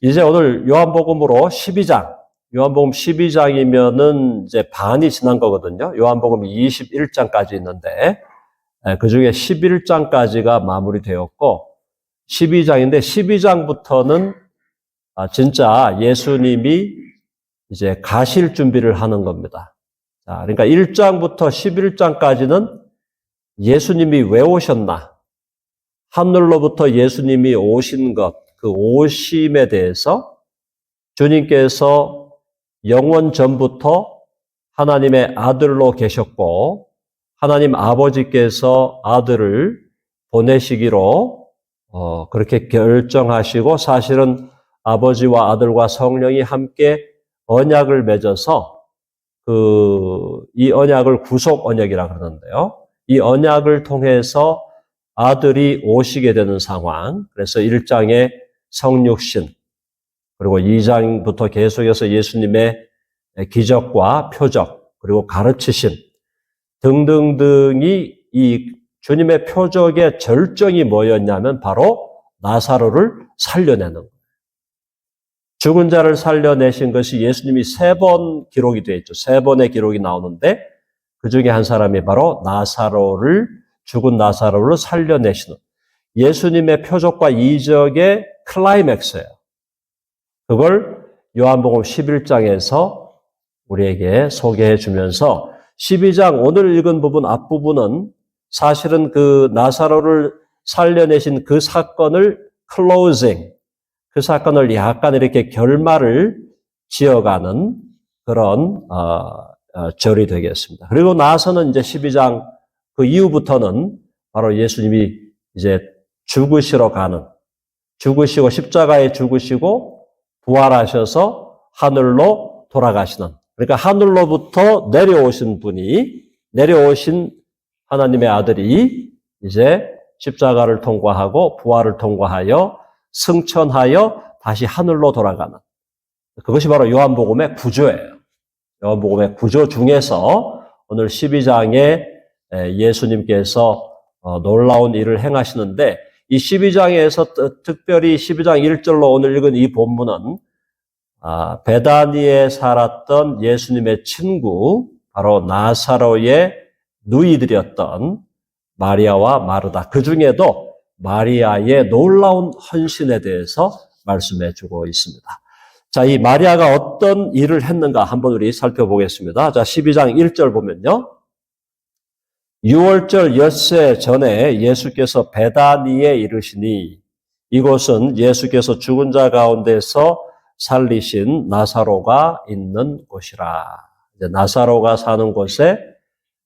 이제 오늘 요한복음으로 12장, 요한복음 12장이면은 이제 반이 지난 거거든요. 요한복음 21장까지 있는데, 그 중에 11장까지가 마무리되었고, 12장인데, 12장부터는 진짜 예수님이 이제 가실 준비를 하는 겁니다. 자, 그러니까 1장부터 11장까지는 예수님이 왜 오셨나? 하늘로부터 예수님이 오신 것, 그 오심에 대해서 주님께서 영원 전부터 하나님의 아들로 계셨고 하나님 아버지께서 아들을 보내시기로 그렇게 결정하시고 사실은 아버지와 아들과 성령이 함께 언약을 맺어서 이 언약을 구속 언약이라 그러는데요. 이 언약을 통해서 아들이 오시게 되는 상황. 그래서 1장에 성육신, 그리고 2장부터 계속해서 예수님의 기적과 표적, 그리고 가르치심 등등등이 이 주님의 표적의 절정이 뭐였냐면 바로 나사로를 살려내는 거예요. 죽은 자를 살려내신 것이 예수님이 3번 기록이 되어 있죠. 3번의 기록이 나오는데 그 중에 한 사람이 바로 죽은 나사로를 살려내시는 예수님의 표적과 이적의 클라이맥스예요. 그걸 요한복음 11장에서 우리에게 소개해 주면서 12장 오늘 읽은 부분 앞부분은 사실은 그 나사로를 살려내신 그 사건을 클로징, 그 사건을 약간 이렇게 결말을 지어가는 그런 절이 되겠습니다. 그리고 나서는 이제 12장 그 이후부터는 바로 예수님이 이제 죽으시고 십자가에 죽으시고 부활하셔서 하늘로 돌아가시는, 그러니까 하늘로부터 내려오신 하나님의 아들이 이제 십자가를 통과하고 부활을 통과하여 승천하여 다시 하늘로 돌아가는, 그것이 바로 요한복음의 구조예요. 요한복음의 구조 중에서 오늘 12장에 예수님께서 놀라운 일을 행하시는데, 이 12장에서 특별히 12장 1절로 오늘 읽은 이 본문은 베다니에 살았던 예수님의 친구, 바로 나사로의 누이들이었던 마리아와 마르다, 그 중에도 마리아의 놀라운 헌신에 대해서 말씀해 주고 있습니다. 자, 이 마리아가 어떤 일을 했는가 한번 우리 살펴보겠습니다. 자, 12장 1절 보면요. 6월절 엿새 전에 예수께서 베다니에 이르시니 이곳은 예수께서 죽은 자 가운데서 살리신 나사로가 있는 곳이라. 이제 나사로가 사는 곳에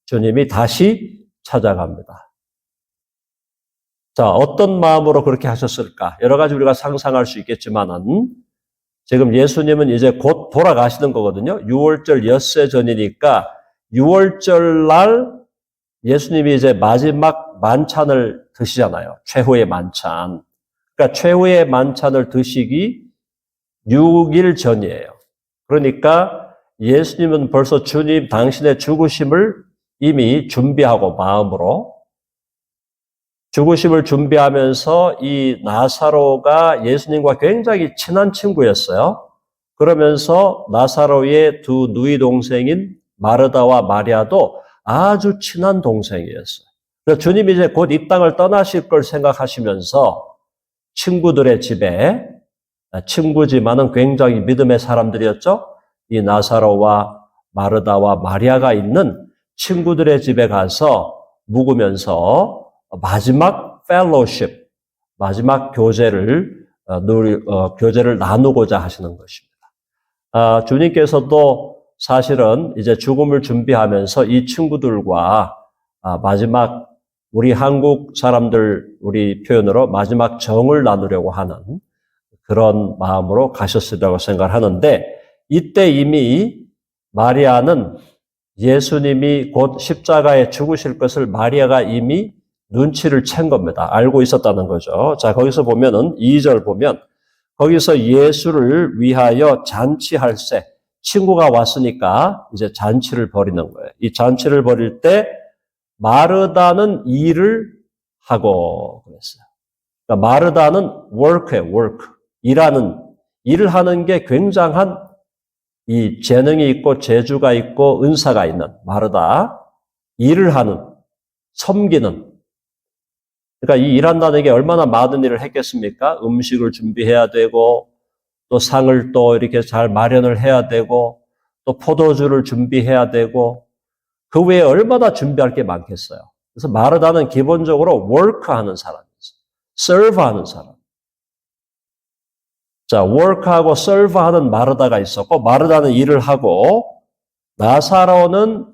주님이 다시 찾아갑니다. 자, 어떤 마음으로 그렇게 하셨을까? 여러 가지 우리가 상상할 수 있겠지만은 지금 예수님은 이제 곧 돌아가시는 거거든요. 6월절 엿새 전이니까 6월절 날 예수님이 이제 마지막 만찬을 드시잖아요. 최후의 만찬. 그러니까 최후의 만찬을 드시기 6일 전이에요. 그러니까 예수님은 벌써 주님 당신의 죽으심을 이미 준비하고 마음으로 죽으심을 준비하면서 이 나사로가 예수님과 굉장히 친한 친구였어요. 그러면서 나사로의 두 누이 동생인 마르다와 마리아도 아주 친한 동생이었어요. 그래서 주님이 이제 곧 이 땅을 떠나실 걸 생각하시면서 친구들의 집에, 친구지만은 굉장히 믿음의 사람들이었죠. 이 나사로와 마르다와 마리아가 있는 친구들의 집에 가서 묵으면서 마지막 펠로십, 마지막 교제를 나누고자 하시는 것입니다. 주님께서도 사실은 이제 죽음을 준비하면서 이 친구들과 마지막 우리 한국 사람들 우리 표현으로 마지막 정을 나누려고 하는 그런 마음으로 가셨으리라고 생각하는데, 이때 이미 마리아는 예수님이 곧 십자가에 죽으실 것을 마리아가 이미 눈치를 챈 겁니다. 알고 있었다는 거죠. 자, 거기서 보면은 2절 보면 거기서 예수를 위하여 잔치할세, 친구가 왔으니까 이제 잔치를 벌이는 거예요. 이 잔치를 벌일 때 마르다는 일을 하고 그랬어요. 그러니까 마르다는 work해, work. 일하는 일을 하는 게 굉장한 이 재능이 있고 재주가 있고 은사가 있는 마르다. 일을 하는, 섬기는. 그러니까 이 일한다는 게 얼마나 많은 일을 했겠습니까? 음식을 준비해야 되고 또 상을 또 이렇게 잘 마련을 해야 되고 또 포도주를 준비해야 되고 그 외에 얼마나 준비할 게 많겠어요. 그래서 마르다는 기본적으로 work하는 사람이었어요. serve하는 사람. 자, work하고 serve하는 마르다가 있었고 마르다는 일을 하고 나사로는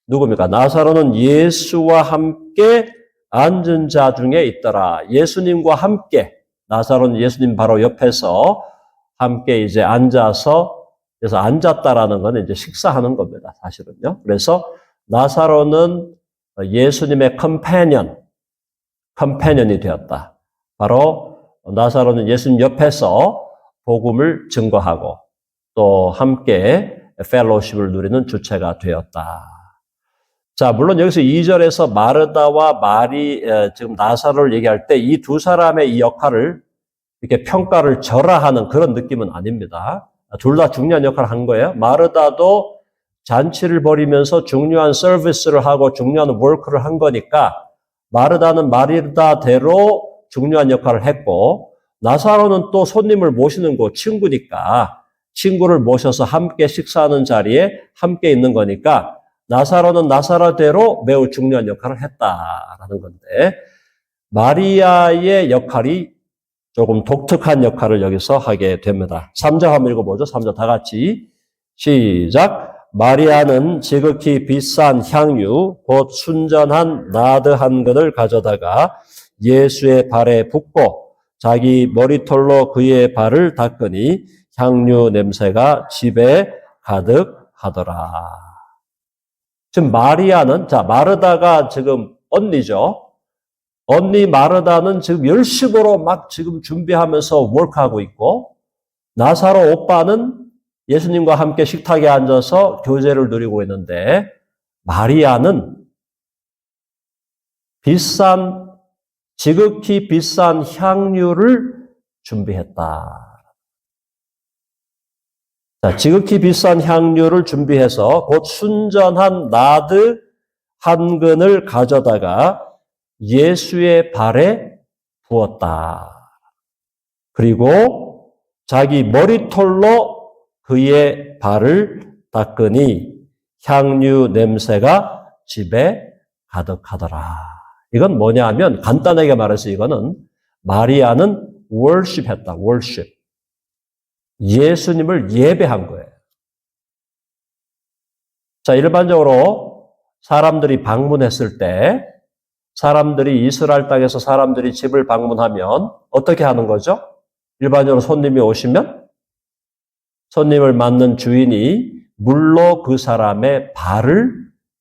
누굽니까? 나사로는 예수와 함께 앉은 자 중에 있더라. 예수님과 함께 나사로는 예수님 바로 옆에서 함께 이제 앉아서 그래서 앉았다라는 건 이제 식사하는 겁니다. 사실은요. 그래서 나사로는 예수님의 컴패니언이 되었다. 바로 나사로는 예수님 옆에서 복음을 증거하고 또 함께 펠로십을 누리는 주체가 되었다. 자, 물론 여기서 2절에서 마르다와 지금 나사로를 얘기할 때 이 두 사람의 이 역할을 이렇게 평가를 절하하는 그런 느낌은 아닙니다. 둘 다 중요한 역할을 한 거예요. 마르다도 잔치를 벌이면서 중요한 서비스를 하고 중요한 워크를 한 거니까 마르다는 마르다대로 중요한 역할을 했고 나사로는 또 손님을 모시는 거 친구니까 친구를 모셔서 함께 식사하는 자리에 함께 있는 거니까 나사로는 나사로대로 매우 중요한 역할을 했다라는 건데 마리아의 역할이 조금 독특한 역할을 여기서 하게 됩니다. 3절 한번 읽어보죠. 3절 다 같이 시작. 마리아는 지극히 비싼 향유 곧 순전한 나드 한 근을 가져다가 예수의 발에 붓고 자기 머리털로 그의 발을 닦으니 향유 냄새가 집에 가득하더라. 지금 마리아는 마르다가 지금 언니죠. 언니 마르다는 지금 열심으로 막 지금 준비하면서 워크하고 있고 나사로 오빠는 예수님과 함께 식탁에 앉아서 교제를 누리고 있는데 마리아는 지극히 비싼 향유를 준비했다. 자, 지극히 비싼 향유를 준비해서 곧 순전한 나드 한 근을 가져다가 예수의 발에 부었다. 그리고 자기 머리털로 그의 발을 닦으니 향유 냄새가 집에 가득하더라. 이건 뭐냐 하면 간단하게 말해서 이거는 마리아는 worship했다. worship. 예수님을 예배한 거예요. 자, 일반적으로 사람들이 방문했을 때 사람들이 이스라엘 땅에서 사람들이 집을 방문하면 어떻게 하는 거죠? 일반적으로 손님이 오시면 손님을 맞는 주인이 물로 그 사람의 발을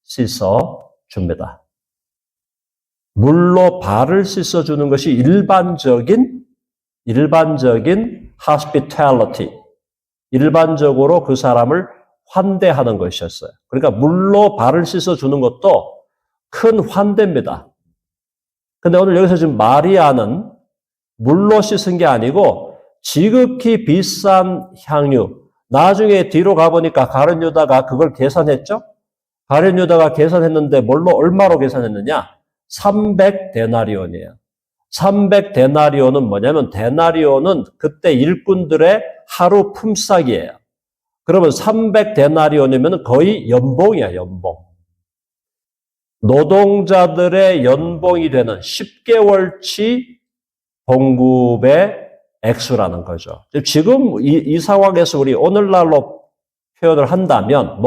씻어 줍니다. 물로 발을 씻어 주는 것이 일반적인 hospitality, 일반적으로 그 사람을 환대하는 것이었어요. 그러니까 물로 발을 씻어 주는 것도 큰 환대입니다. 근데 오늘 여기서 지금 마리아는 물로 씻은 게 아니고 지극히 비싼 향유. 나중에 뒤로 가보니까 가룟 유다가 그걸 계산했죠? 가룟 유다가 계산했는데 뭘로 얼마로 계산했느냐? 300데나리온이에요. 300데나리온은 뭐냐면 데나리온은 그때 일꾼들의 하루 품삯이에요. 그러면 300데나리온이면 거의 연봉이야, 연봉. 노동자들의 연봉이 되는 10개월치 봉급의 액수라는 거죠. 지금 이 상황에서 우리 오늘날로 표현을 한다면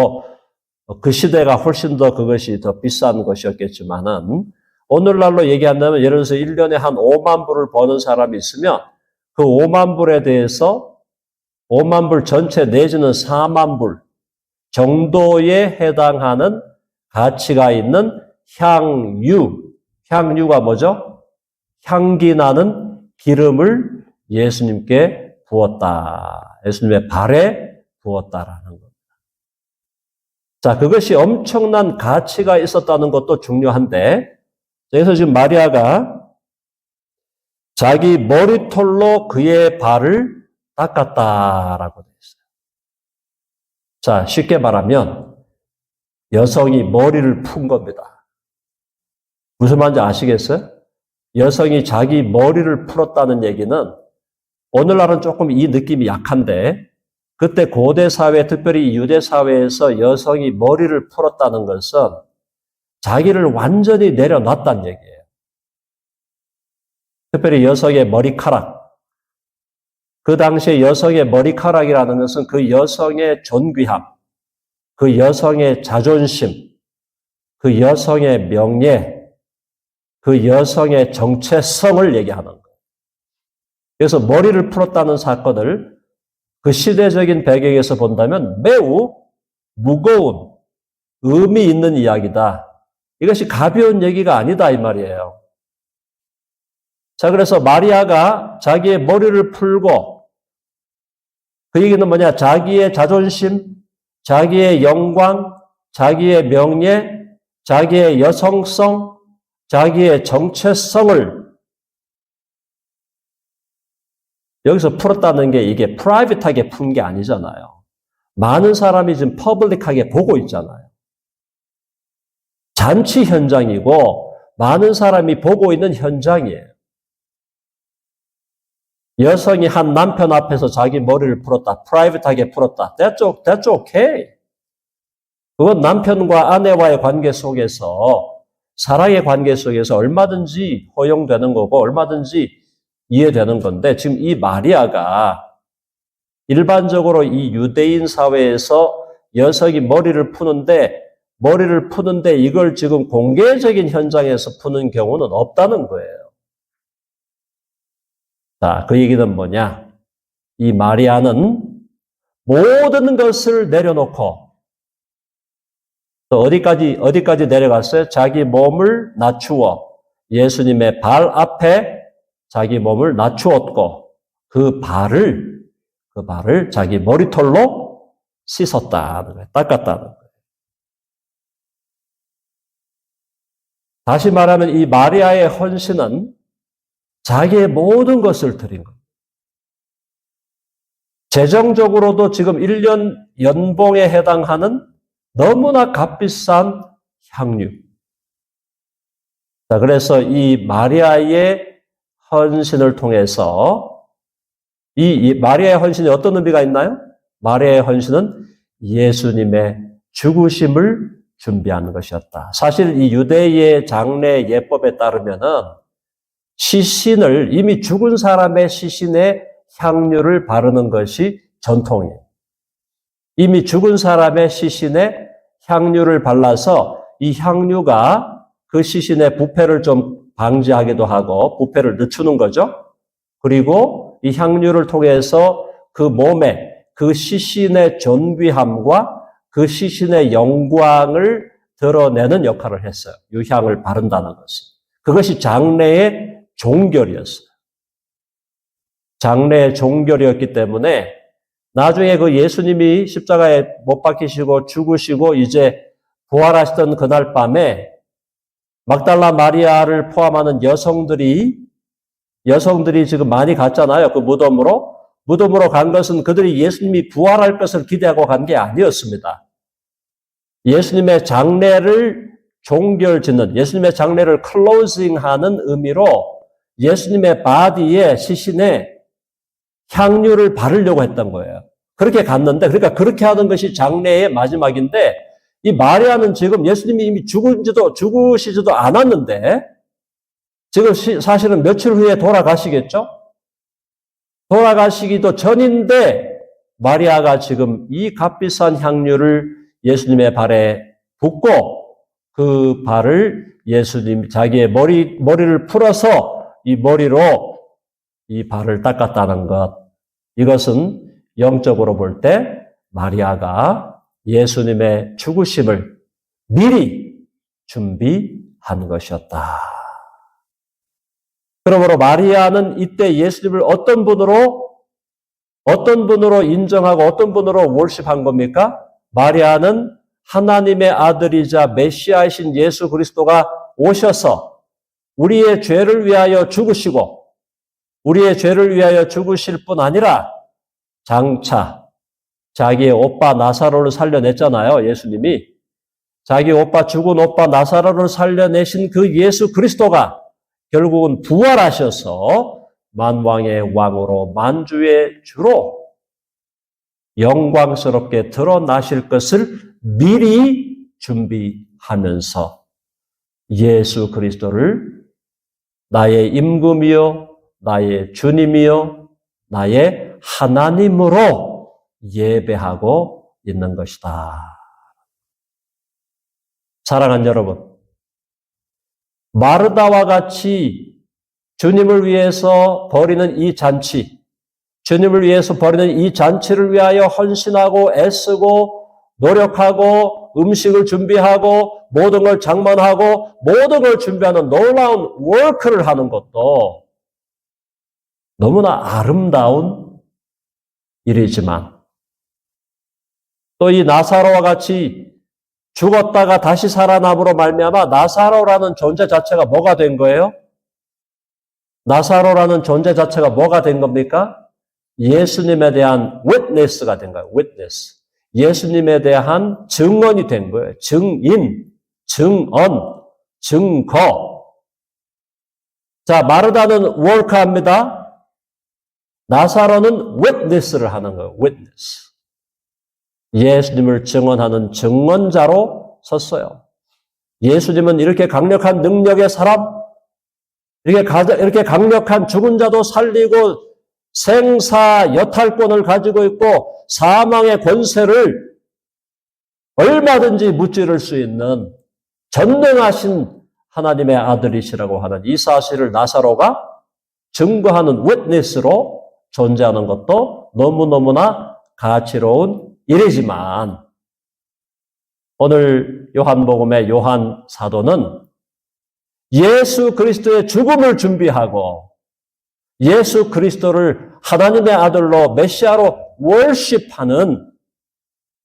그 시대가 훨씬 더 그것이 더 비싼 것이었겠지만은 오늘날로 얘기한다면 예를 들어서 1년에 한 5만 불을 버는 사람이 있으면 그 5만 불에 대해서 5만 불 전체 내지는 4만 불 정도에 해당하는 가치가 있는 향유가 뭐죠? 향기 나는 기름을 예수님께 부었다. 예수님의 발에 부었다라는 겁니다. 자, 그것이 엄청난 가치가 있었다는 것도 중요한데 여기서 지금 마리아가 자기 머리털로 그의 발을 닦았다라고 되어 있어요. 자, 쉽게 말하면 여성이 머리를 푼 겁니다. 무슨 말인지 아시겠어요? 여성이 자기 머리를 풀었다는 얘기는 오늘날은 조금 이 느낌이 약한데 그때 고대 사회, 특별히 유대 사회에서 여성이 머리를 풀었다는 것은 자기를 완전히 내려놨다는 얘기예요. 특별히 여성의 머리카락. 그 당시에 여성의 머리카락이라는 것은 그 여성의 존귀함, 그 여성의 자존심, 그 여성의 명예, 그 여성의 정체성을 얘기하는 거예요. 그래서 머리를 풀었다는 사건을 그 시대적인 배경에서 본다면 매우 무거운 의미 있는 이야기다. 이것이 가벼운 얘기가 아니다 이 말이에요. 자, 그래서 마리아가 자기의 머리를 풀고 그 얘기는 뭐냐? 자기의 자존심, 자기의 영광, 자기의 명예, 자기의 여성성, 자기의 정체성을 여기서 풀었다는 게 이게 프라이빗하게 푼 게 아니잖아요. 많은 사람이 지금 퍼블릭하게 보고 있잖아요. 잔치 현장이고 많은 사람이 보고 있는 현장이에요. 여성이 한 남편 앞에서 자기 머리를 풀었다. 프라이빗하게 풀었다. That's okay. 그건 남편과 아내와의 관계 속에서 사랑의 관계 속에서 얼마든지 허용되는 거고 얼마든지 이해되는 건데 지금 이 마리아가 일반적으로 이 유대인 사회에서 여성이 머리를 푸는데 이걸 지금 공개적인 현장에서 푸는 경우는 없다는 거예요. 자, 그 얘기는 뭐냐? 이 마리아는 모든 것을 내려놓고 또 어디까지 내려갔어요? 자기 몸을 낮추어 예수님의 발 앞에 자기 몸을 낮추었고 그 발을 자기 머리털로 씻었다는 거예요. 닦았다는 거예요. 다시 말하면 이 마리아의 헌신은 자기의 모든 것을 드린 겁니다. 재정적으로도 지금 1년 연봉에 해당하는 너무나 값비싼 향유. 자, 그래서 이 마리아의 헌신을 통해서 이 마리아의 헌신이 어떤 의미가 있나요? 마리아의 헌신은 예수님의 죽으심을 준비하는 것이었다. 사실 이 유대의 장례 예법에 따르면은 시신을 이미 죽은 사람의 시신에 향유를 바르는 것이 전통이에요. 이미 죽은 사람의 시신에 향유를 발라서 이 향유가 그 시신의 부패를 좀 방지하기도 하고 부패를 늦추는 거죠. 그리고 이 향유를 통해서 그 몸에 그 시신의 존귀함과 그 시신의 영광을 드러내는 역할을 했어요. 이 향을 바른다는 것은. 그것이 장례의 종결이었어요. 장례의 종결이었기 때문에 나중에 그 예수님이 십자가에 못 박히시고 죽으시고 이제 부활하시던 그날 밤에 막달라 마리아를 포함하는 여성들이 지금 많이 갔잖아요. 그 무덤으로 간 것은 그들이 예수님이 부활할 것을 기대하고 간 게 아니었습니다. 예수님의 장례를 종결짓는, 예수님의 장례를 클로징하는 의미로 예수님의 바디에, 시신에 향유를 바르려고 했던 거예요. 그렇게 갔는데, 그러니까 그렇게 하는 것이 장례의 마지막인데, 이 마리아는 지금 예수님이 이미 죽으시지도 않았는데, 지금 사실은 며칠 후에 돌아가시겠죠? 돌아가시기도 전인데, 마리아가 지금 이 값비싼 향유를 예수님의 발에 붓고, 그 발을 예수님, 자기의 머리를 풀어서 이 머리로 이 발을 닦았다는 것. 이것은 영적으로 볼 때 마리아가 예수님의 죽으심을 미리 준비한 것이었다. 그러므로 마리아는 이때 예수님을 어떤 분으로 인정하고 어떤 분으로 월십한 겁니까? 마리아는 하나님의 아들이자 메시아이신 예수 그리스도가 오셔서 우리의 죄를 위하여 죽으시고 우리의 죄를 위하여 죽으실 뿐 아니라 장차 자기의 오빠 나사로를 살려냈잖아요. 예수님이. 자기 오빠, 죽은 오빠 나사로를 살려내신 그 예수 그리스도가 결국은 부활하셔서 만왕의 왕으로 만주의 주로 영광스럽게 드러나실 것을 미리 준비하면서 예수 그리스도를 나의 임금이요, 나의 주님이요, 나의 하나님으로 예배하고 있는 것이다. 사랑하는 여러분, 마르다와 같이 주님을 위해서 벌이는 이 잔치, 주님을 위해서 벌이는 이 잔치를 위하여 헌신하고 애쓰고 노력하고 음식을 준비하고 모든 걸 장만하고 모든 걸 준비하는 놀라운 워크를 하는 것도 너무나 아름다운 일이지만 또 이 나사로와 같이 죽었다가 다시 살아남으로 말미암아 나사로라는 존재 자체가 뭐가 된 거예요? 나사로라는 존재 자체가 뭐가 된 겁니까? 예수님에 대한 witness가 된 거예요. witness. 예수님에 대한 증언이 된 거예요. 증인, 증언, 증거. 자, 마르다는 work합니다. 나사로는 witness를 하는 거예요. witness. 예수님을 증언하는 증언자로 섰어요. 예수님은 이렇게 강력한 능력의 사람, 이렇게 강력한 죽은 자도 살리고 생사 여탈권을 가지고 있고 사망의 권세를 얼마든지 무찌를 수 있는 전능하신 하나님의 아들이시라고 하는 이 사실을 나사로가 증거하는 witness로 존재하는 것도 너무너무나 가치로운 일이지만 오늘 요한복음의 요한 사도는 예수 그리스도의 죽음을 준비하고 예수 그리스도를 하나님의 아들로 메시아로 월십하는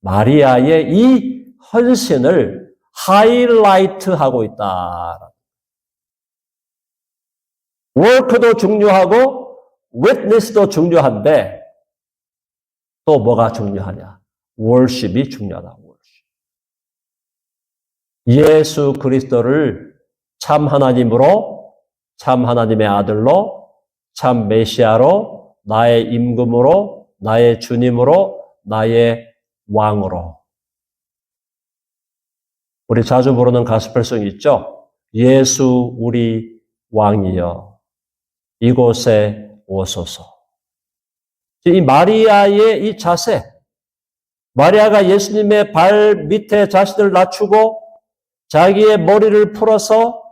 마리아의 이 헌신을 하이라이트하고 있다. 워크도 중요하고 윗니스도 중요한데 또 뭐가 중요하냐? 월십이 중요하다. 월십. 예수 그리스도를 참 하나님으로, 참 하나님의 아들로, 참 메시아로, 나의 임금으로, 나의 주님으로, 나의 왕으로. 우리 자주 부르는 가스펠송 있죠? 예수 우리 왕이여 이곳에 오소서. 이 마리아의 이 자세, 마리아가 예수님의 발 밑에 자신을 낮추고 자기의 머리를 풀어서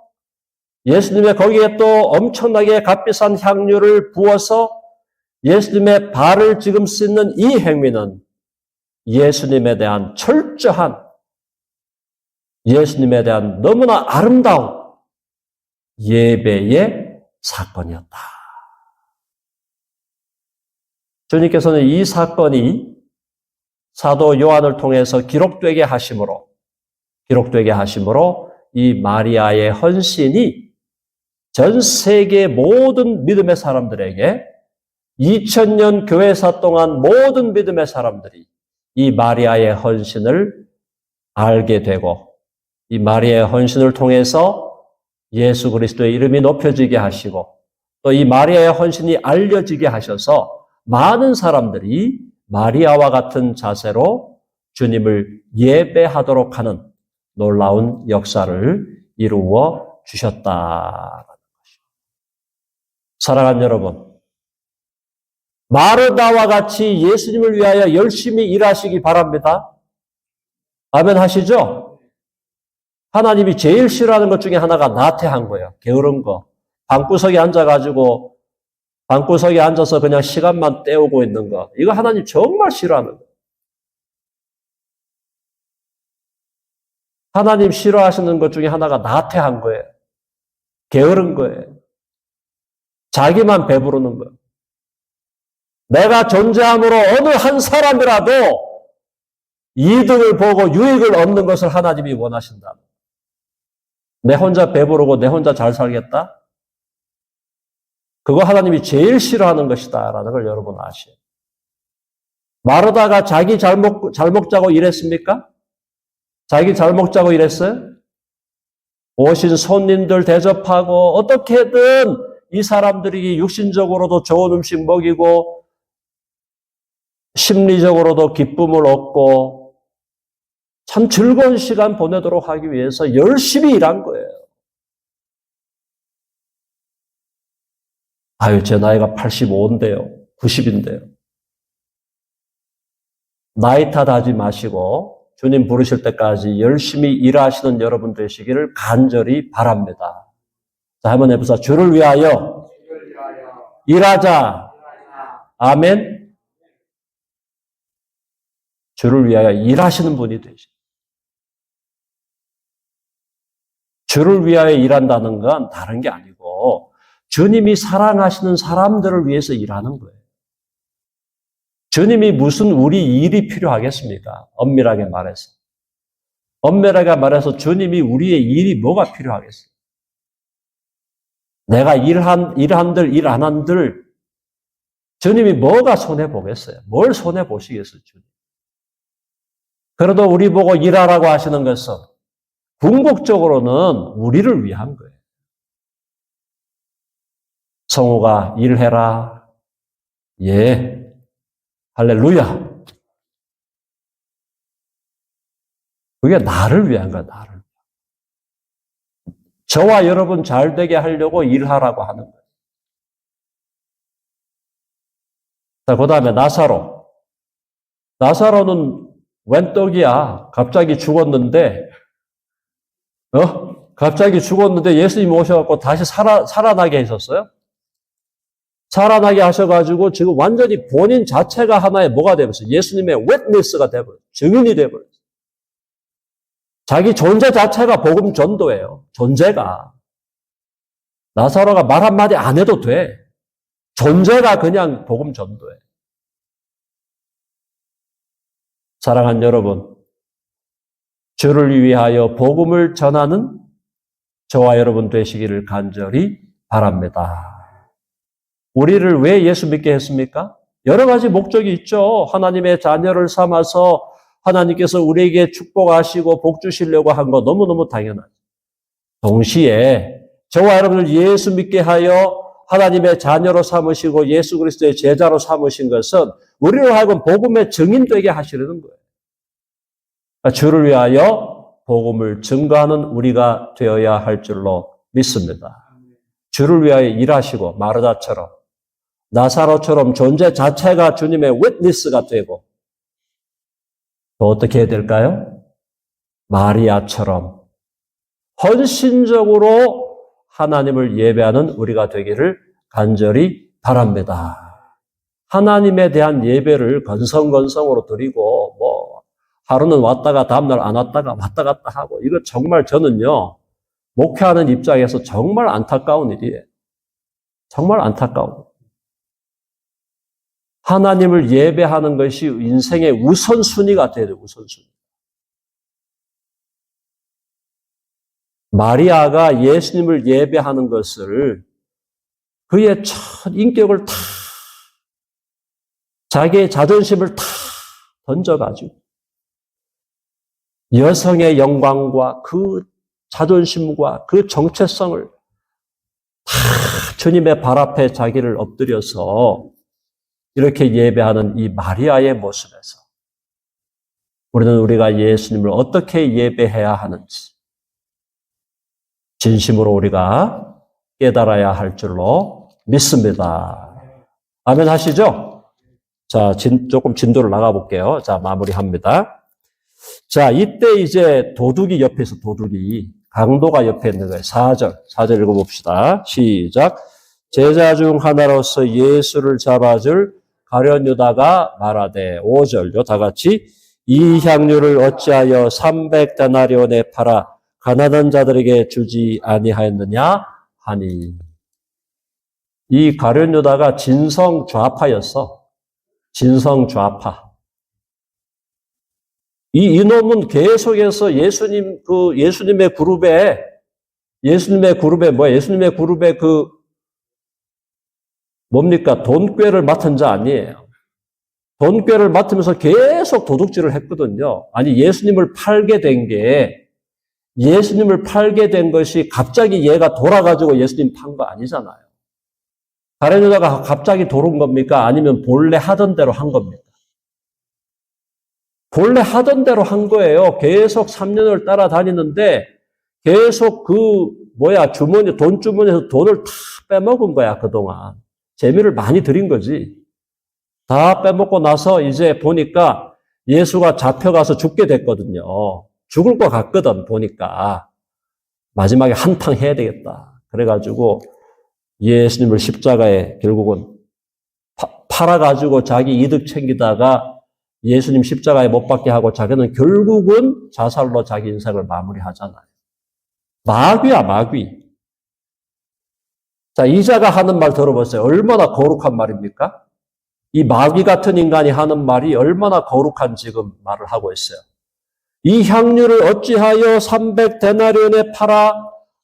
예수님의 거기에 또 엄청나게 값비싼 향유를 부어서 예수님의 발을 지금 씻는 이 행위는 예수님에 대한 철저한, 예수님에 대한 너무나 아름다운 예배의 사건이었다. 주님께서는 이 사건이 사도 요한을 통해서 기록되게 하심으로 이 마리아의 헌신이 전 세계 모든 믿음의 사람들에게 2000년 교회사 동안 모든 믿음의 사람들이 이 마리아의 헌신을 알게 되고 이 마리아의 헌신을 통해서 예수 그리스도의 이름이 높여지게 하시고 또 이 마리아의 헌신이 알려지게 하셔서 많은 사람들이 마리아와 같은 자세로 주님을 예배하도록 하는 놀라운 역사를 이루어 주셨다라는 것입니다. 사랑하는 여러분, 마르다와 같이 예수님을 위하여 열심히 일하시기 바랍니다. 아멘 하시죠? 하나님이 제일 싫어하는 것 중에 하나가 나태한 거예요. 게으른 거. 방구석에 앉아서 그냥 시간만 때우고 있는 거. 이거 하나님 정말 싫어하는 거예요. 하나님 싫어하시는 것 중에 하나가 나태한 거예요. 게으른 거예요. 자기만 배부르는 거예요. 내가 존재함으로 어느 한 사람이라도 이득을 보고 유익을 얻는 것을 하나님이 원하신다. 내 혼자 배부르고 내 혼자 잘 살겠다? 그거 하나님이 제일 싫어하는 것이다 라는 걸 여러분 아셔요. 마르다가 자기 잘 먹자고 일했습니까? 자기 잘 먹자고 일했어요? 오신 손님들 대접하고 어떻게든 이 사람들이 육신적으로도 좋은 음식 먹이고 심리적으로도 기쁨을 얻고 참 즐거운 시간 보내도록 하기 위해서 열심히 일한 거예요. 아유, 제 나이가 85인데요. 90인데요. 나이 탓하지 마시고 주님 부르실 때까지 열심히 일하시는 여러분 되시기를 간절히 바랍니다. 자, 한번 해보자. 주를 위하여 일하자. 아멘. 주를 위하여 일하시는 분이 되시죠. 주를 위하여 일한다는 건 다른 게 아니고 주님이 사랑하시는 사람들을 위해서 일하는 거예요. 주님이 무슨 우리 일이 필요하겠습니까? 엄밀하게 말해서. 엄밀하게 말해서 주님이 우리의 일이 뭐가 필요하겠어요? 내가 일한들, 일 안 한들 주님이 뭐가 손해보겠어요? 뭘 손해보시겠어요, 주님? 그래도 우리 보고 일하라고 하시는 것은 궁극적으로는 우리를 위한 거예요. 성우가 일해라. 예. 할렐루야. 그게 나를 위한 거야, 나를. 저와 여러분 잘 되게 하려고 일하라고 하는 거예요. 자, 그 다음에 나사로. 나사로는 웬 떡이야. 갑자기 죽었는데, 갑자기 죽었는데 예수님 오셔갖고 다시 살아나게 하셨어요? 살아나게 하셔가지고 지금 완전히 본인 자체가 하나의 뭐가 되버렸어요? 예수님의 웨트니스가 되버렸어요. 증인이 되버렸어요. 자기 존재 자체가 복음 전도예요. 존재가. 나사로가 말 한마디 안 해도 돼. 존재가 그냥 복음 전도예요. 사랑하는 여러분, 주를 위하여 복음을 전하는 저와 여러분 되시기를 간절히 바랍니다. 우리를 왜 예수 믿게 했습니까? 여러 가지 목적이 있죠. 하나님의 자녀를 삼아서 하나님께서 우리에게 축복하시고 복 주시려고 한 거 너무너무 당연하죠. 동시에 저와 여러분을 예수 믿게 하여 하나님의 자녀로 삼으시고 예수 그리스도의 제자로 삼으신 것은 우리를 하여금 복음의 증인되게 하시려는 거예요. 그러니까 주를 위하여 복음을 증거하는 우리가 되어야 할 줄로 믿습니다. 주를 위하여 일하시고 마르다처럼 나사로처럼 존재 자체가 주님의 윗니스가 되고 또 어떻게 해야 될까요? 마리아처럼 헌신적으로 하나님을 예배하는 우리가 되기를 간절히 바랍니다. 하나님에 대한 예배를 건성건성으로 드리고 하루는 왔다가 다음날 안 왔다가 왔다 갔다 하고 이거 정말 저는요 목회하는 입장에서 정말 안타까운 일이에요. 정말 안타까운. 하나님을 예배하는 것이 인생의 우선순위가 돼야 돼요. 우선순위. 마리아가 예수님을 예배하는 것을 그의 첫 인격을 다 자기의 자존심을 다 던져가지고 여성의 영광과 그 자존심과 그 정체성을 다 주님의 발 앞에 자기를 엎드려서 이렇게 예배하는 이 마리아의 모습에서 우리는 우리가 예수님을 어떻게 예배해야 하는지 진심으로 우리가 깨달아야 할 줄로 믿습니다. 아멘 하시죠? 자, 조금 진도를 나가볼게요. 자, 마무리합니다. 자, 이때 이제 도둑이 옆에 있어, 도둑이. 강도가 옆에 있는 거예요. 4절 읽어봅시다. 시작. 제자 중 하나로서 예수를 잡아줄 가룟 유다가 말하되 5절요. 다 같이 이 향유를 어찌하여 300데나리온에 팔아 가난한 자들에게 주지 아니하였느냐 하니. 이 가룟 유다가 진성 좌파였어. 진성 좌파. 이놈은 계속해서 예수님의 그룹에 뭡니까? 돈꾀를 맡은 자 아니에요. 돈꾀를 맡으면서 계속 도둑질을 했거든요. 아니, 예수님을 팔게 된 것이 갑자기 얘가 돌아가지고 예수님 판 거 아니잖아요. 다른 여자가 갑자기 돌은 겁니까? 아니면 본래 하던 대로 한 겁니까? 본래 하던 대로 한 거예요. 계속 3년을 따라다니는데 계속 돈 주머니에서 돈을 다 빼먹은 거야, 그동안. 재미를 많이 들인 거지. 다 빼먹고 나서 이제 보니까 예수가 잡혀가서 죽게 됐거든요. 죽을 것 같거든, 보니까. 마지막에 한탕 해야 되겠다. 그래가지고 예수님을 십자가에 결국은 팔아가지고 자기 이득 챙기다가 예수님 십자가에 못 박게 하고 자기는 결국은 자살로 자기 인생을 마무리하잖아요. 마귀야, 마귀. 자, 이자가 하는 말 들어보세요. 얼마나 거룩한 말입니까? 이 마귀 같은 인간이 하는 말이 얼마나 거룩한 지금 말을 하고 있어요. 이 향유를 어찌하여 300데나리온에 팔아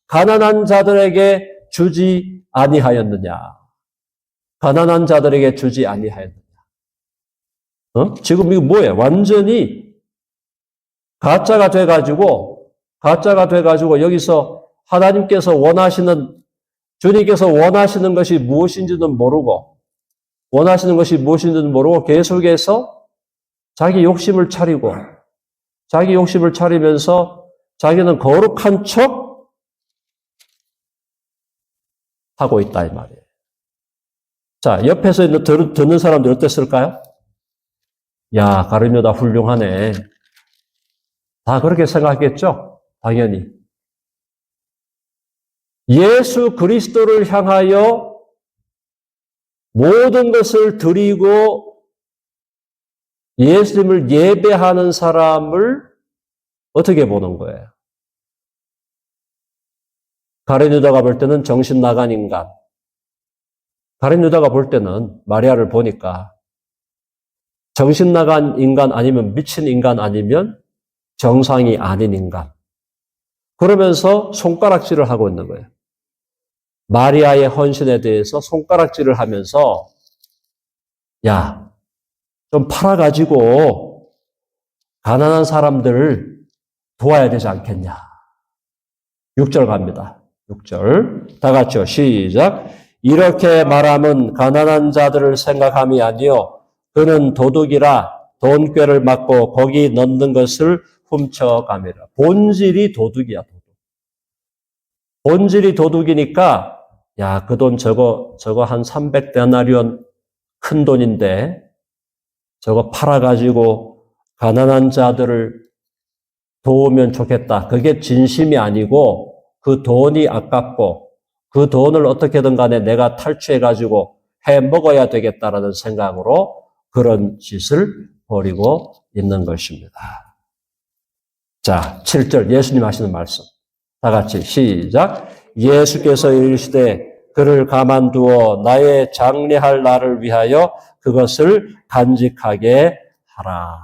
가난한 자들에게 주지 아니하였느냐. 가난한 자들에게 주지 아니하였느냐. 지금 이거 뭐예요? 완전히 가짜가 돼가지고 여기서 주님께서 원하시는 것이 무엇인지는 모르고 계속해서 자기 욕심을 차리면서 자기는 거룩한 척 하고 있다, 이 말이에요. 자, 옆에서 듣는 사람들 어땠을까요? 야, 가룟유다 훌륭하네. 다 그렇게 생각했겠죠? 당연히. 예수 그리스도를 향하여 모든 것을 드리고 예수님을 예배하는 사람을 어떻게 보는 거예요? 가룟유다가 볼 때는 정신 나간 인간. 가룟유다가 볼 때는 마리아를 보니까 정신 나간 인간 아니면 미친 인간 아니면 정상이 아닌 인간. 그러면서 손가락질을 하고 있는 거예요. 마리아의 헌신에 대해서 손가락질을 하면서 야, 좀 팔아가지고 가난한 사람들을 도와야 되지 않겠냐. 6절 갑니다. 6절. 다 같이요. 시작. 이렇게 말함은 가난한 자들을 생각함이 아니요 그는 도둑이라 돈꾀를 맞고 거기 넣는 것을 훔쳐가미라. 본질이 도둑이야, 도둑. 본질이 도둑이니까 야, 그 돈 저거 한 300데나리온 큰 돈인데 저거 팔아가지고 가난한 자들을 도우면 좋겠다. 그게 진심이 아니고 그 돈이 아깝고 그 돈을 어떻게든 간에 내가 탈취해가지고 해 먹어야 되겠다라는 생각으로 그런 짓을 벌이고 있는 것입니다. 자, 7절 예수님 하시는 말씀. 다 같이 시작. 예수께서 이르시되 그를 가만두어 나의 장례할 날을 위하여 그것을 간직하게 하라.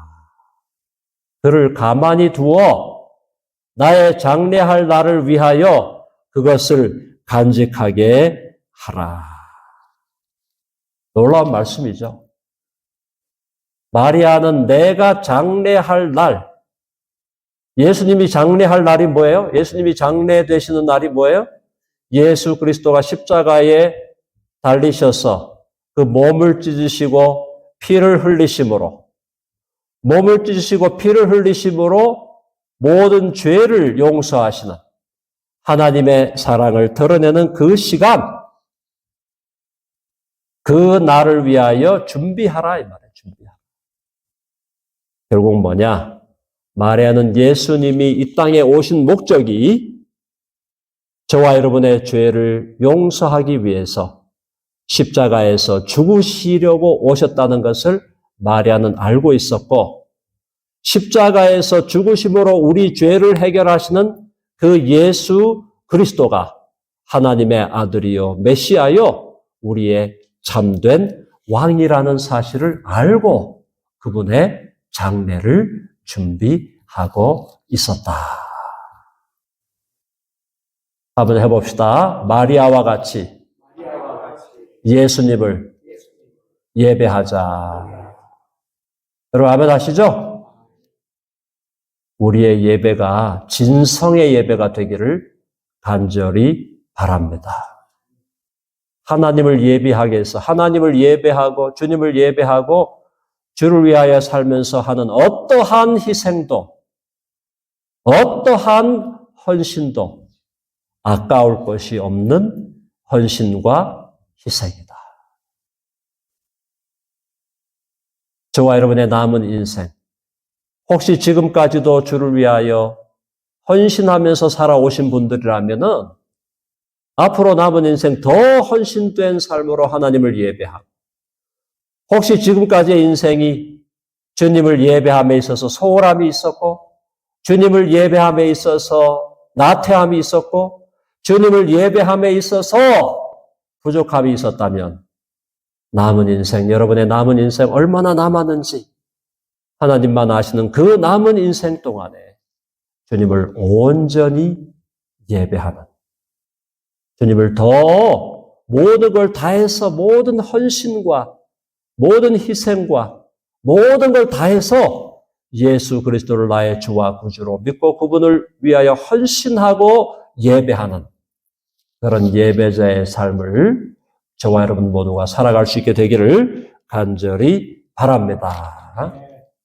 그를 가만히 두어 나의 장례할 날을 위하여 그것을 간직하게 하라. 놀라운 말씀이죠. 마리아는 내가 장례할 날, 예수님이 장례할 날이 뭐예요? 예수님이 장례되시는 날이 뭐예요? 예수 그리스도가 십자가에 달리셔서 그 몸을 찢으시고 피를 흘리심으로 모든 죄를 용서하시는 하나님의 사랑을 드러내는 그 시간, 그 날을 위하여 준비하라 이 말이에요. 준비하라. 결국 뭐냐? 마리아는 예수님이 이 땅에 오신 목적이 저와 여러분의 죄를 용서하기 위해서 십자가에서 죽으시려고 오셨다는 것을 마리아는 알고 있었고, 십자가에서 죽으심으로 우리 죄를 해결하시는 그 예수 그리스도가 하나님의 아들이요 메시아요 우리의 참된 왕이라는 사실을 알고 그분의 장례를 준비하고 있었다. 한번 해봅시다. 마리아와 같이 예수님을 예배하자. 여러분 아멘 하시죠? 우리의 예배가 진성의 예배가 되기를 간절히 바랍니다. 하나님을 예배하게 해서 하나님을 예배하고 주님을 예배하고 주를 위하여 살면서 하는 어떠한 희생도 어떠한 헌신도 아까울 것이 없는 헌신과 희생이다. 저와 여러분의 남은 인생, 혹시 지금까지도 주를 위하여 헌신하면서 살아오신 분들이라면은 앞으로 남은 인생 더 헌신된 삶으로 하나님을 예배하고, 혹시 지금까지의 인생이 주님을 예배함에 있어서 소홀함이 있었고, 주님을 예배함에 있어서 나태함이 있었고, 주님을 예배함에 있어서 부족함이 있었다면 남은 인생, 여러분의 남은 인생 얼마나 남았는지 하나님만 아시는 그 남은 인생 동안에 주님을 온전히 예배하는, 주님을 더 모든 걸 다해서 모든 헌신과 모든 희생과 모든 걸 다해서 예수 그리스도를 나의 주와 구주로 믿고 그분을 위하여 헌신하고 예배하는 그런 예배자의 삶을 저와 여러분 모두가 살아갈 수 있게 되기를 간절히 바랍니다.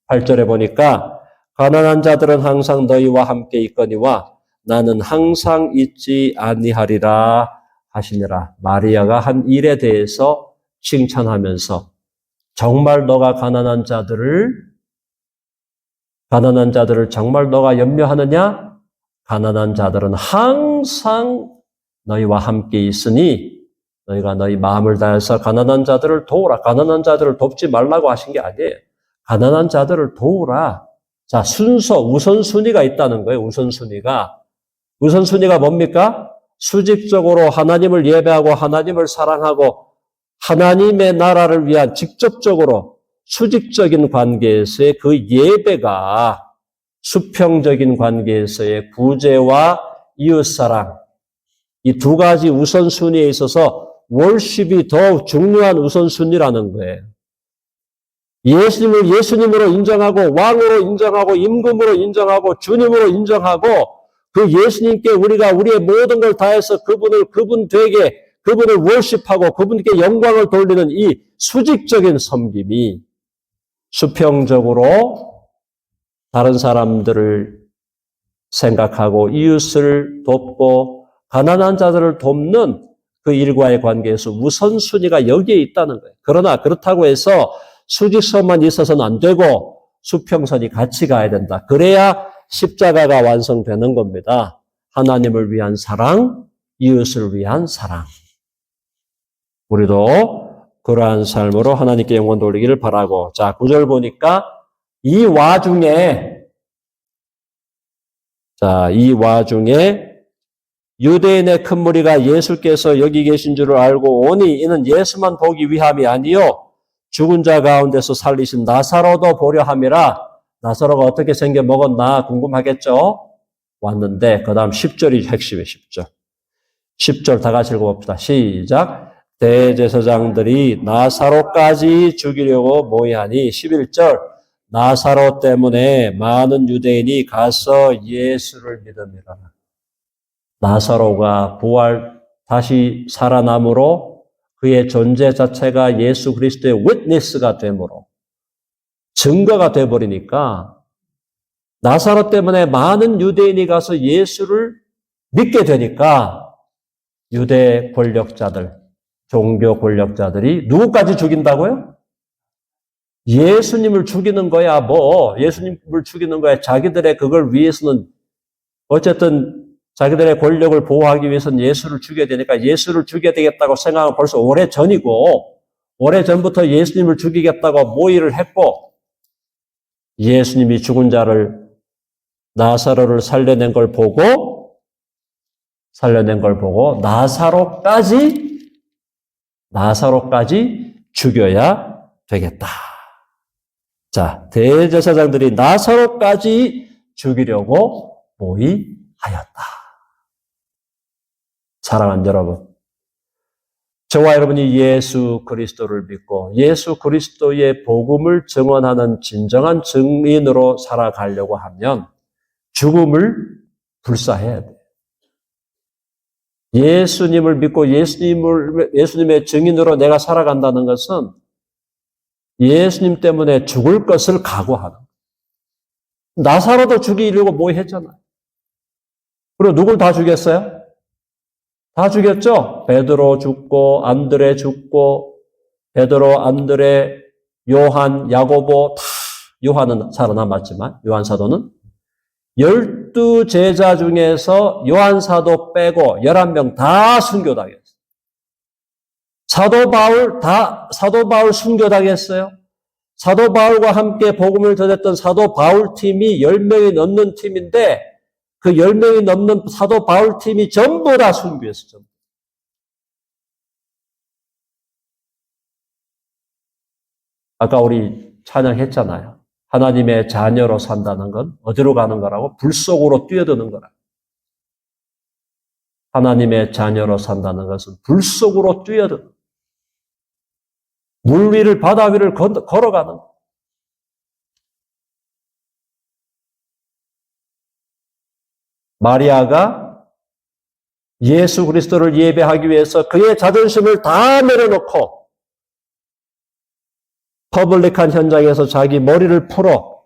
8절에 보니까 가난한 자들은 항상 너희와 함께 있거니와 나는 항상 있지 아니하리라 하시니라. 마리아가 한 일에 대해서 칭찬하면서 정말 너가 가난한 자들을 정말 너가 염려하느냐? 가난한 자들은 항상 너희와 함께 있으니 너희가 너희 마음을 다해서 가난한 자들을 도우라. 가난한 자들을 돕지 말라고 하신 게 아니에요. 가난한 자들을 도우라. 자, 우선순위가 있다는 거예요. 우선순위가 뭡니까? 수직적으로 하나님을 예배하고 하나님을 사랑하고 하나님의 나라를 위한 직접적으로 수직적인 관계에서의 그 예배가 수평적인 관계에서의 구제와 이웃사랑, 이 두 가지 우선순위에 있어서 월십이 더 중요한 우선순위라는 거예요. 예수님을 예수님으로 인정하고 왕으로 인정하고 임금으로 인정하고 주님으로 인정하고 그 예수님께 우리가 우리의 모든 걸 다해서 그분을 월십하고 그분께 영광을 돌리는 이 수직적인 섬김이 수평적으로 다른 사람들을 생각하고 이웃을 돕고 가난한 자들을 돕는 그 일과의 관계에서 우선순위가 여기에 있다는 거예요. 그러나 그렇다고 해서 수직선만 있어서는 안 되고 수평선이 같이 가야 된다. 그래야 십자가가 완성되는 겁니다. 하나님을 위한 사랑, 이웃을 위한 사랑. 우리도 그러한 삶으로 하나님께 영광 돌리기를 바라고. 자, 9절 보니까 이 와중에 유대인의 큰 무리가 예수께서 여기 계신 줄을 알고 오니 이는 예수만 보기 위함이 아니요 죽은 자 가운데서 살리신 나사로도 보려 함이라. 나사로가 어떻게 생겨 먹었나 궁금하겠죠? 왔는데 그 다음 10절이 핵심이에요. 10절. 10절 다 같이 읽어봅시다. 시작. 대제사장들이 나사로까지 죽이려고 모이하니 11절. 나사로 때문에 많은 유대인이 가서 예수를 믿음이라. 나사로가 다시 살아남으로 그의 존재 자체가 예수 그리스도의 윗니스가 되므로 증거가 돼버리니까 나사로 때문에 많은 유대인이 가서 예수를 믿게 되니까 유대 권력자들, 종교 권력자들이 누구까지 죽인다고요? 예수님을 죽이는 거야, 예수님을 죽이는 거야. 자기들의 그걸 위해서는 어쨌든 자기들의 권력을 보호하기 위해서는 예수를 죽여야 되니까 예수를 죽여야 되겠다고 생각은 벌써 오래전이고 오래전부터 예수님을 죽이겠다고 모의를 했고 예수님이 죽은 자를 나사로를 살려낸 걸 보고 나사로까지 죽여야 되겠다. 자, 대제사장들이 나사로까지 죽이려고 모의하였다. 사랑하는 여러분, 저와 여러분이 예수 그리스도를 믿고 예수 그리스도의 복음을 증언하는 진정한 증인으로 살아가려고 하면 죽음을 불사해야 돼. 예수님을 믿고 예수님의 증인으로 내가 살아간다는 것은 예수님 때문에 죽을 것을 각오하는 거예요. 나사로도 죽이려고 모의했잖아요. 그리고 누굴 다 죽였어요? 다 죽였죠? 베드로 죽고 안드레 죽고 베드로, 안드레, 요한, 야고보 다 요한은 살아남았지만 요한 사도는 12제자 중에서 요한 사도 빼고 11명 다 순교당했어요. 사도 바울 순교당했어요. 사도 바울과 함께 복음을 전했던 사도 바울 팀이 10명이 넘는 팀인데 그 10명이 넘는 사도 바울 팀이 전부 다 순교했어요. 아까 우리 찬양했잖아요. 하나님의 자녀로 산다는 건 어디로 가는 거라고? 불 속으로 뛰어드는 거라. 하나님의 자녀로 산다는 것은 불 속으로 뛰어드는 물 위를 바다 위를 걸어가는 거. 마리아가 예수 그리스도를 예배하기 위해서 그의 자존심을 다 내려놓고 퍼블릭한 현장에서 자기 머리를 풀어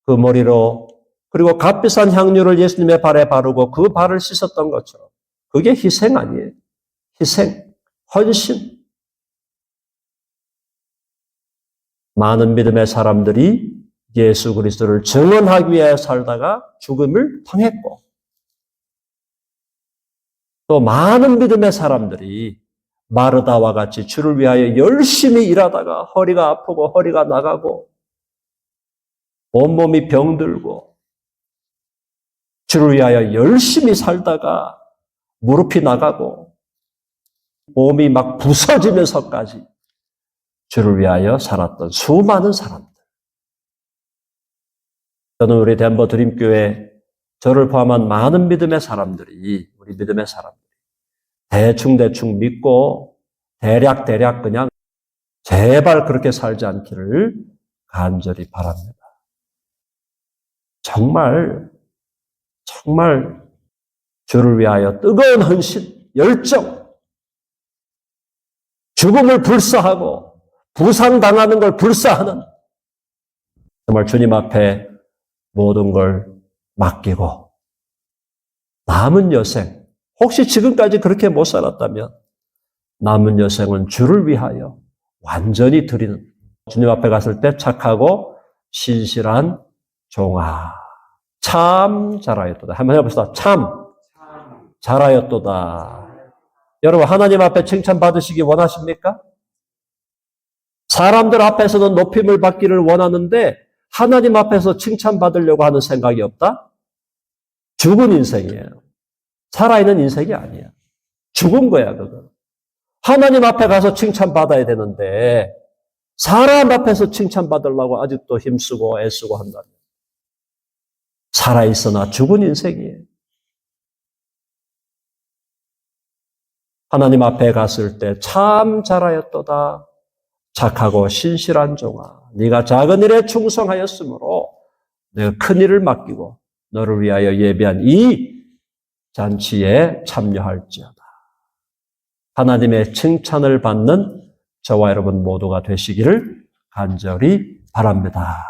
그 머리로 그리고 값비싼 향유를 예수님의 발에 바르고 그 발을 씻었던 것처럼 그게 희생 아니에요. 희생, 헌신. 많은 믿음의 사람들이 예수 그리스도를 증언하기 위해 살다가 죽음을 당했고 또 많은 믿음의 사람들이 마르다와 같이 주를 위하여 열심히 일하다가 허리가 아프고 허리가 나가고 온몸이 병들고 주를 위하여 열심히 살다가 무릎이 나가고 몸이 막 부서지면서까지 주를 위하여 살았던 수많은 사람들. 저는 우리 덴버 드림교회 저를 포함한 많은 믿음의 사람들이 우리 믿음의 사람들이 대충 믿고 대략 그냥 제발 그렇게 살지 않기를 간절히 바랍니다. 정말 주를 위하여 뜨거운 헌신, 열정, 죽음을 불사하고 부상당하는 걸 불사하는 정말 주님 앞에 모든 걸 맡기고 남은 여생, 혹시 지금까지 그렇게 못 살았다면 남은 여생은 주를 위하여 완전히 드리는 주님 앞에 갔을 때 착하고 신실한 종아 참 잘하였도다. 한번 해봅시다. 참 잘하였도다. 여러분 하나님 앞에 칭찬받으시기 원하십니까? 사람들 앞에서는 높임을 받기를 원하는데 하나님 앞에서 칭찬받으려고 하는 생각이 없다? 죽은 인생이에요. 살아있는 인생이 아니야. 죽은 거야, 그거. 하나님 앞에 가서 칭찬받아야 되는데 사람 앞에서 칭찬받으려고 아직도 힘쓰고 애쓰고 한다면 살아있으나 죽은 인생이에요. 하나님 앞에 갔을 때 참 잘하였도다. 착하고 신실한 종아. 네가 작은 일에 충성하였으므로 내가 큰 일을 맡기고 너를 위하여 예비한 이 잔치에 참여할지어다. 하나님의 칭찬을 받는 저와 여러분 모두가 되시기를 간절히 바랍니다.